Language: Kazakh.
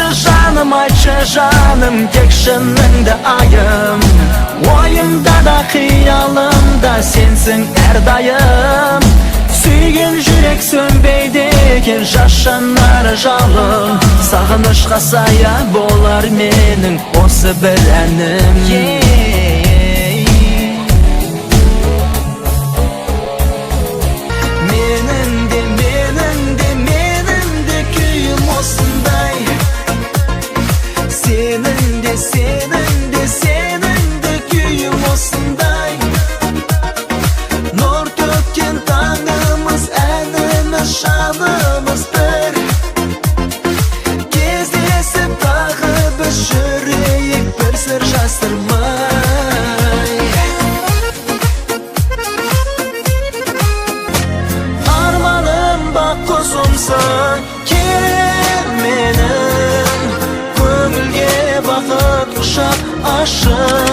aytçı canım tek şınında ayım. Oyumda da hıyalımda sensin her dayım. Suygen jürek sönbeydi eкен жашанар жалым. Сағынышқа сая болар менің осы бір әнім. Менің де күйім осындай. Senin de kүйім осындай. Нұр төккен таңымыз, әніміз, жанымыз бір. Кездесіп тағы біз жүрейік бір сыр жасырмай. Арманым бақ құсымсың, кел менің көңілге бақыт құшақ ашып.